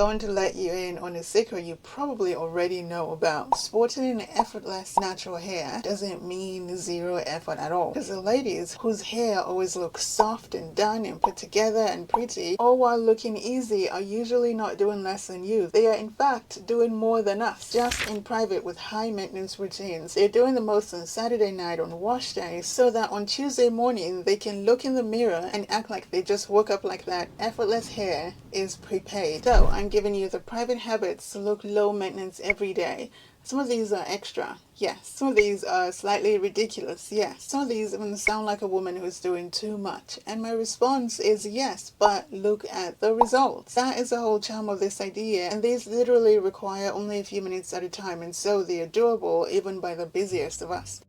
going to let you in on a secret you probably already know about. Sporting effortless natural hair doesn't mean zero effort at all. Because the ladies whose hair always looks soft and done and put together and pretty, all while looking easy, are usually not doing less than you. They are in fact doing more than us, just in private with high maintenance routines. They're doing the most on Saturday night on wash day, so that on Tuesday morning they can look in the mirror and act like they just woke up like that. Effortless hair is prepaid. So I'm giving you the private habits to look low maintenance every day. Some of these are extra, yes. Some of these are slightly ridiculous, yes. Some of these even sound like a woman who's doing too much. And my response is yes, but look at the results. That is the whole charm of this idea, and these literally require only a few minutes at a time, and so they are doable even by the busiest of us.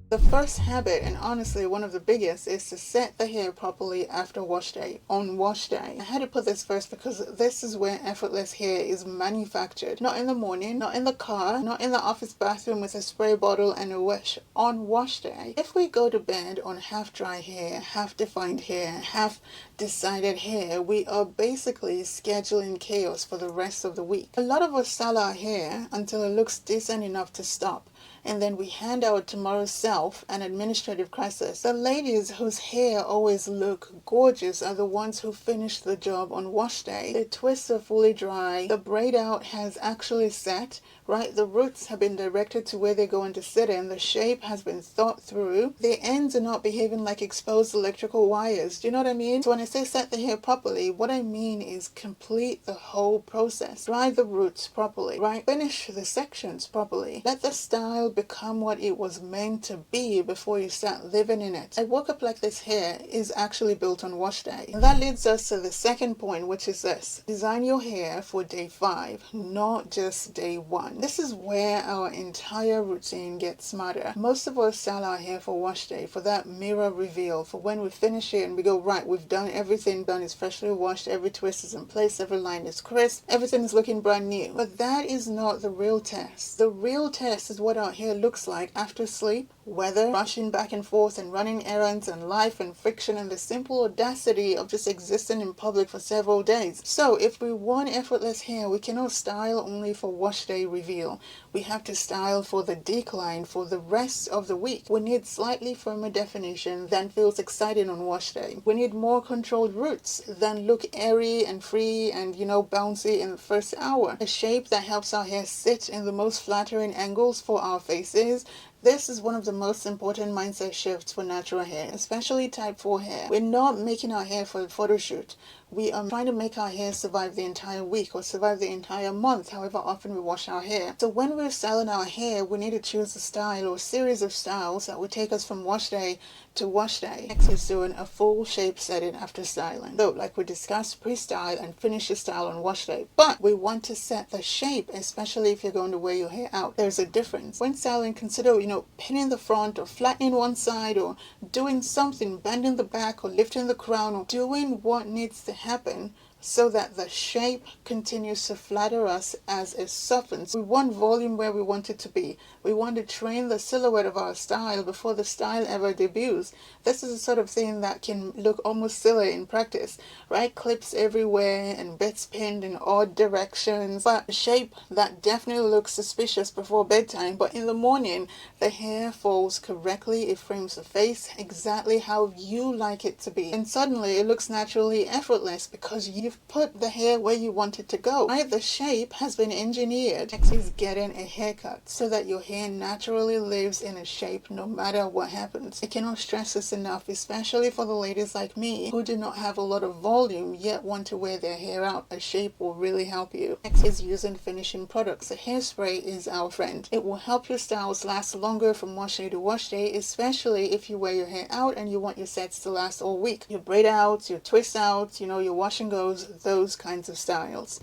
The first habit, and honestly one of the biggest, is to set the hair properly after wash day, on wash day. I had to put this first because this is where effortless hair is manufactured. Not in the morning, not in the car, not in the office bathroom with a spray bottle and a wish. On wash day. If we go to bed on half dry hair, half defined hair, half decided hair, we are basically scheduling chaos for the rest of the week. A lot of us style our hair until it looks decent enough to stop, and then we hand out tomorrow's self an administrative crisis. The ladies whose hair always look gorgeous are the ones who finish the job on wash day. The twists are fully dry, the braid out has actually set, right? The roots have been directed to where they're going to sit in, the shape has been thought through, the ends are not behaving like exposed electrical wires. Do you know what I mean? So when I say set the hair properly, what I mean is complete the whole process. Dry the roots properly, right? Finish the sections properly. Let the style become what it was meant to be before you start living in it. I woke up like this hair is actually built on wash day. And that leads us to the second point, which is this. Design your hair for day 5, not just day 1. This is where our entire routine gets smarter. Most of us style our hair for wash day, for that mirror reveal, for when we finish it and we go, right, we've done everything, done is freshly washed, every twist is in place, every line is crisp, everything is looking brand new. But that is not the real test. The real test is what our hair looks like after sleep, weather, rushing back and forth and running errands and life and friction and the simple audacity of just existing in public for several days. So if we want effortless hair, we cannot style only for wash day reveal. We have to style for the decline for the rest of the week. We need slightly firmer definition than feels exciting on wash day. We need more controlled roots than look airy and free and, bouncy in the first hour. A shape that helps our hair sit in the most flattering angles for our faces. This is one of the most important mindset shifts for natural hair, especially type 4 hair. We're not making our hair for a photo shoot. We are trying to make our hair survive the entire week or survive the entire month, however often we wash our hair. So when we're styling our hair, we need to choose a style or series of styles that will take us from wash day to wash day. Next is doing a full shape setting after styling. So like we discussed, pre-style and finish your style on wash day. But we want to set the shape, especially if you're going to wear your hair out. There's a difference. When styling, consider, pinning the front or flattening one side or doing something, bending the back or lifting the crown or doing what needs to happen so that the shape continues to flatter us as it softens. We want volume where we want it to be. We want to train the silhouette of our style before the style ever debuts. This is the sort of thing that can look almost silly in practice, right? Clips everywhere and bits pinned in odd directions, but a shape that definitely looks suspicious before bedtime, but in the morning the hair falls correctly, it frames the face exactly how you like it to be, and suddenly it looks naturally effortless because you've put the hair where you want it to go, right? The shape has been engineered. Next is getting a haircut so that your hair naturally lives in a shape no matter what happens. I cannot stress this enough, especially for the ladies like me who do not have a lot of volume yet want to wear their hair out. A shape will really help you. Next is using finishing products. A hairspray is our friend. It will help your styles last longer from wash day to wash day, especially if you wear your hair out and you want your sets to last all week. Your braid outs, your twist outs, your wash and goes, those kinds of styles.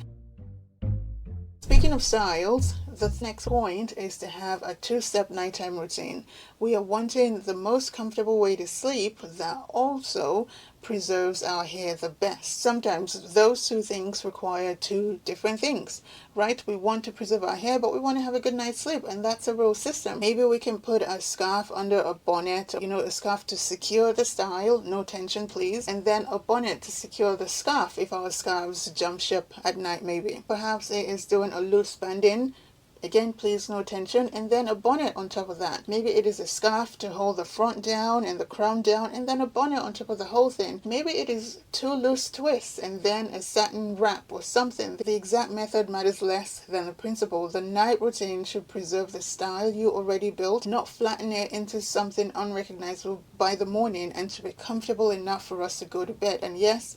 Speaking of styles, The next point is to have a two-step nighttime routine. We are wanting the most comfortable way to sleep that also preserves our hair the best. Sometimes those two things require two different things, right? We want to preserve our hair, but we want to have a good night's sleep, and that's a real system. Maybe we can put a scarf under a bonnet, a scarf to secure the style, no tension please, and then a bonnet to secure the scarf if our scarves jump ship at night maybe. Perhaps it is doing a loose band-in. Again, please no tension, and then a bonnet on top of that. Maybe it is a scarf to hold the front down and the crown down, and then a bonnet on top of the whole thing. Maybe it is two loose twists and then a satin wrap or something. The exact method matters less than the principle. The night routine should preserve the style you already built, not flatten it into something unrecognizable by the morning, and should be comfortable enough for us to go to bed. And yes,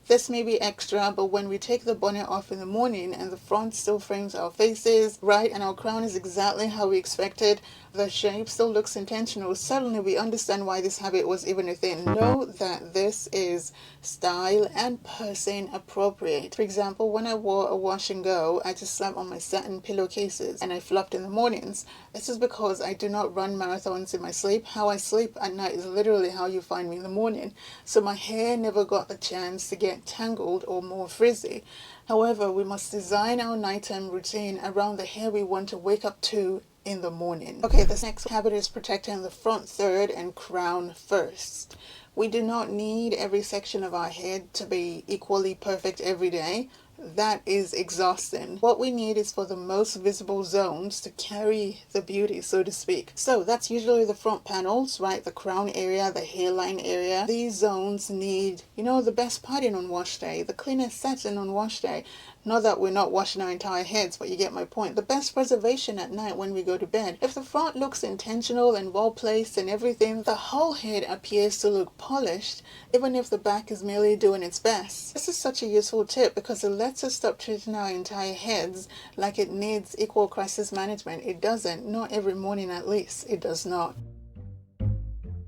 this may be extra, but when we take the bonnet off in the morning and the front still frames our faces, right, and our crown is exactly how we expected, the shape still looks intentional, suddenly we understand why this habit was even a thing. Know that this is style and person appropriate. For example, when I wore a wash and go, I just slept on my satin pillowcases and I flopped in the mornings. This is because I do not run marathons in my sleep. How I sleep at night is literally how you find me in the morning. So my hair never got the chance to get tangled or more frizzy. However, we must design our nighttime routine around the hair we want to wake up to in the morning. Okay, this next habit is protecting the front third and crown first. We do not need every section of our head to be equally perfect every day. That is exhausting. What we need is for the most visible zones to carry the beauty, so to speak. So that's usually the front panels, right? The crown area, the hairline area. These zones need, the best parting on wash day, the cleanest setting on wash day. Not that we're not washing our entire heads, but you get my point. The best preservation at night when we go to bed. If the front looks intentional and well placed and everything, the whole head appears to look polished, even if the back is merely doing its best. This is such a useful tip because it lets us stop treating our entire heads like it needs equal crisis management. It doesn't. Not every morning at least. It does not.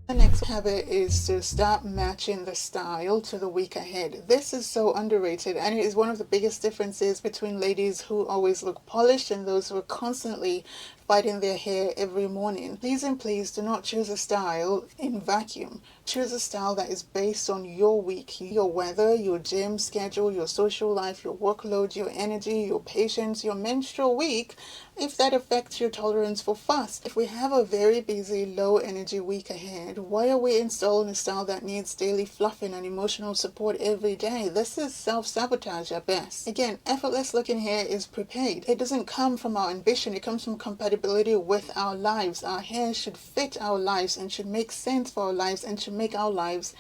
The next habit is to start matching the style to the week ahead. This is so underrated, and it is one of the biggest differences between ladies who always look polished and those who are constantly fighting their hair every morning. Please and please do not choose a style in vacuum. Choose a style that is based on your week, your weather, your gym schedule, your social life, your workload, your energy, your patience, your menstrual week, if that affects your tolerance for fuss. If we have a very busy, low energy week ahead, why are we installing a style that needs daily fluffing and emotional support every day? This is self-sabotage at best. Again, effortless looking hair is prepaid. It doesn't come from our ambition, it comes from compatibility with our lives. Our hair should fit our lives and should make sense for our lives and should make our lives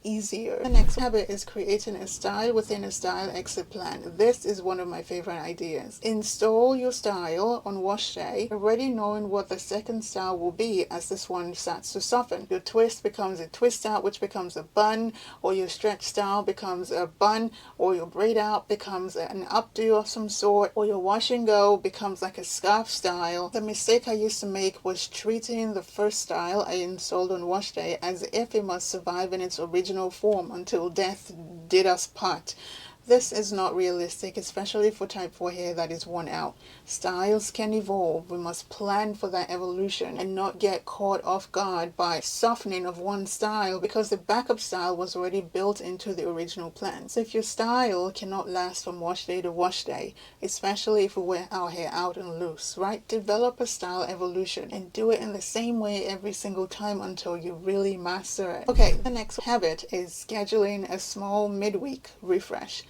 easier. The next habit is creating a style within a style exit plan. This is one of my favorite ideas. Install your style on wash day, already knowing what the second style will be as this one starts to soften. Your twist becomes a twist out, which becomes a bun, or your stretch style becomes a bun, or your braid out becomes an updo of some sort, or your wash and go becomes like a scarf style. The mistake I used to make was treating the first style I installed on wash day as if it must survive in its original form until death did us part. This is not realistic, especially for type 4 hair that is worn out. Styles can evolve. We must plan for that evolution and not get caught off guard by softening of one style because the backup style was already built into the original plan. So if your style cannot last from wash day to wash day, especially if we wear our hair out and loose, right? Develop a style evolution and do it in the same way every single time until you really master it. Okay, the next habit is scheduling a small midweek refresh.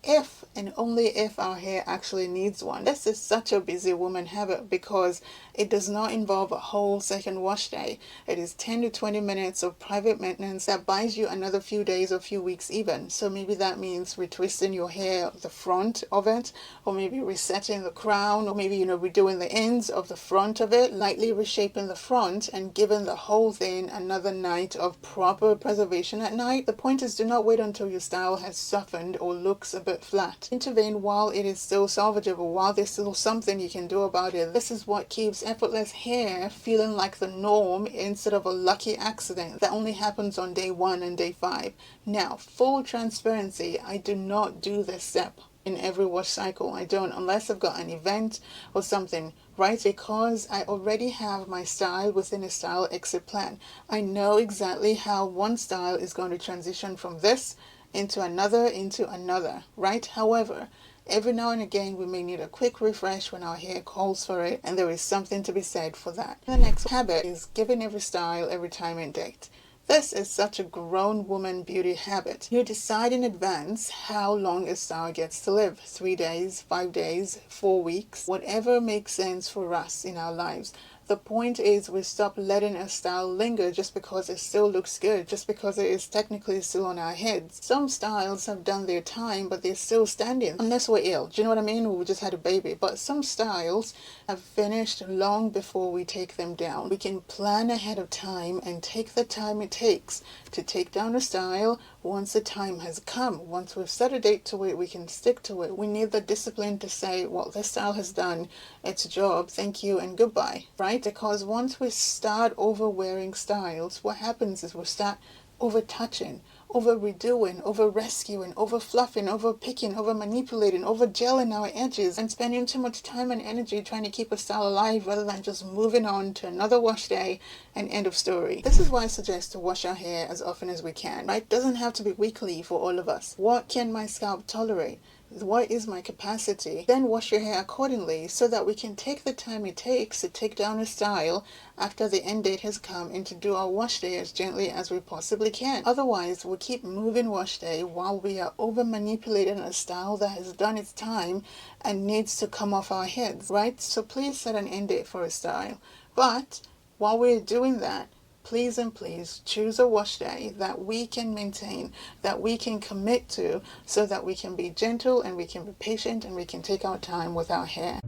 If and only if our hair actually needs one. This is such a busy woman habit because it does not involve a whole second wash day. It is 10 to 20 minutes of private maintenance that buys you another few days or few weeks even. So maybe that means retwisting your hair, the front of it, or maybe resetting the crown, or maybe, redoing the ends of the front of it, lightly reshaping the front and giving the whole thing another night of proper preservation at night. The point is, do not wait until your style has softened or looks a bit flat. Intervene while it is still salvageable, while there's still something you can do about it. This is what keeps effortless hair feeling like the norm instead of a lucky accident that only happens on day 1 and day 5. Now, full transparency, I do not do this step in every wash cycle. I don't, unless I've got an event or something, right? Because I already have my style within a style exit plan. I know exactly how one style is going to transition from this into another, right? However, every now and again, we may need a quick refresh when our hair calls for it, and there is something to be said for that. The next habit is giving every style every time and date. This is such a grown woman beauty habit. You decide in advance how long a style gets to live. 3 days, 5 days, 4 weeks, whatever makes sense for us in our lives. The point is we stop letting a style linger just because it still looks good, just because it is technically still on our heads. Some styles have done their time, but they're still standing, unless we're ill. Do you know what I mean? Or we just had a baby. But some styles have finished long before we take them down. We can plan ahead of time and take the time it takes to take down a style once the time has come. Once we've set a date to it, we can stick to it. We need the discipline to say, well, this style has done its job, thank you and goodbye, right? Because once we start over wearing styles, what happens is we start over touching, over redoing, over rescuing, over fluffing, over picking, over manipulating, over gelling our edges, and spending too much time and energy trying to keep a style alive rather than just moving on to another wash day and end of story. This is why I suggest to wash our hair as often as we can, right? Doesn't have to be weekly for all of us. What can my scalp tolerate? What is my capacity? Then wash your hair accordingly so that we can take the time it takes to take down a style after the end date has come and to do our wash day as gently as we possibly can. Otherwise, we'll keep moving wash day while we are over manipulating a style that has done its time and needs to come off our heads, right? So please set an end date for a style. But while we're doing that, please and please choose a wash day that we can maintain, that we can commit to, so that we can be gentle and we can be patient and we can take our time with our hair.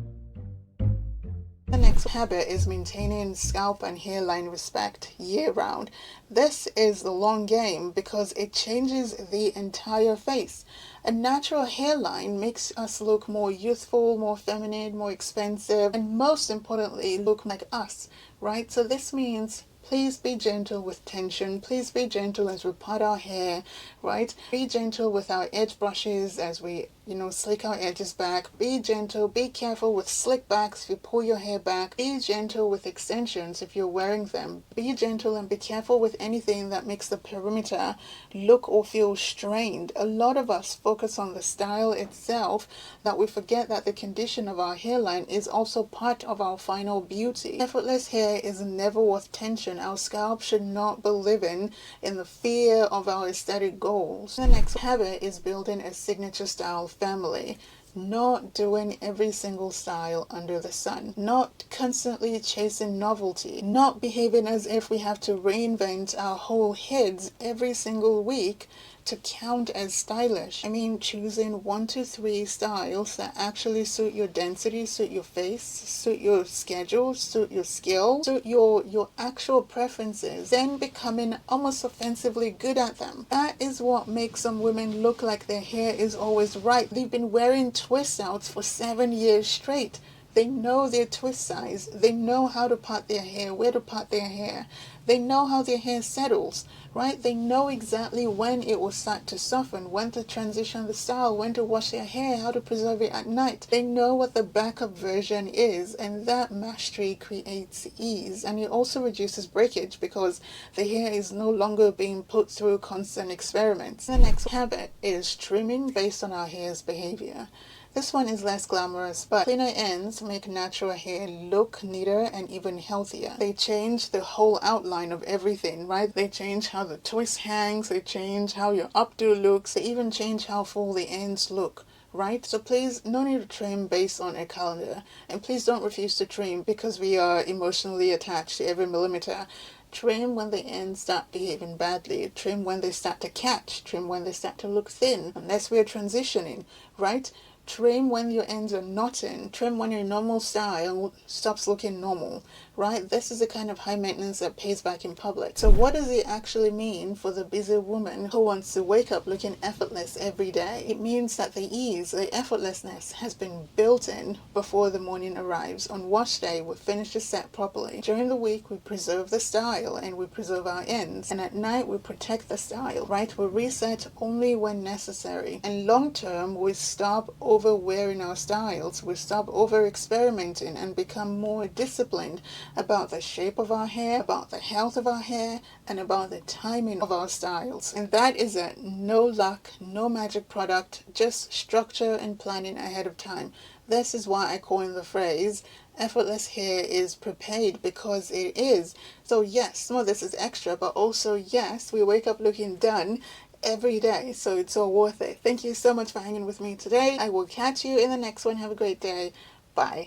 The next habit is maintaining scalp and hairline respect year round. This is the long game because it changes the entire face. A natural hairline makes us look more youthful, more feminine, more expensive, and most importantly, look like us, right? So this means please be gentle with tension. Please be gentle as we part our hair, right? Be gentle with our edge brushes as we, slick our edges back. Be gentle. Be careful with slick backs if you pull your hair back. Be gentle with extensions if you're wearing them. Be gentle and be careful with anything that makes the perimeter look or feel strained. A lot of us focus on the style itself that we forget that the condition of our hairline is also part of our final beauty. Effortless hair is never worth tension. Our scalp should not be living in the fear of our aesthetic goals. The next habit is building a signature style family. Not doing every single style under the sun. Not constantly chasing novelty. Not behaving as if we have to reinvent our whole heads every single week to count as stylish. I mean, choosing 1 to 3 styles that actually suit your density, suit your face, suit your schedule, suit your skill, suit your actual preferences, then becoming almost offensively good at them. That is what makes some women look like their hair is always right. They've been wearing twist outs for 7 years straight. They know their twist size. They know how to part their hair, where to part their hair. They know how their hair settles, right? They know exactly when it will start to soften, when to transition the style, when to wash their hair, how to preserve it at night. They know what the backup version is, and that mastery creates ease. And it also reduces breakage because the hair is no longer being put through constant experiments. The next habit is trimming based on our hair's behavior. This one is less glamorous, but cleaner ends make natural hair look neater and even healthier. They change the whole outline of everything, right? They change how the twist hangs, they change how your updo looks, they even change how full the ends look, right? So please, no need to trim based on a calendar. And please don't refuse to trim because we are emotionally attached to every millimeter. Trim when the ends start behaving badly. Trim when they start to catch. Trim when they start to look thin, unless we are transitioning, right? Trim when your ends are not in. Trim when your normal style stops looking normal, right? This is the kind of high maintenance that pays back in public. So what does it actually mean for the busy woman who wants to wake up looking effortless every day? It means that the ease, the effortlessness has been built in before the morning arrives. On wash day, we finish the set properly. During the week, we preserve the style and we preserve our ends. And at night, we protect the style, right? We reset only when necessary. And long term, we stop over wearing our styles. We stop over experimenting and become more disciplined about the shape of our hair, about the health of our hair, and about the timing of our styles. And that is a no luck, no magic product, just structure and planning ahead of time. This is why I coined the phrase, effortless hair is prepared, because it is. So yes, some of this is extra, but also yes, we wake up looking done every day, so it's all worth it. Thank you so much for hanging with me today. I will catch you in the next one. Have a great day. Bye.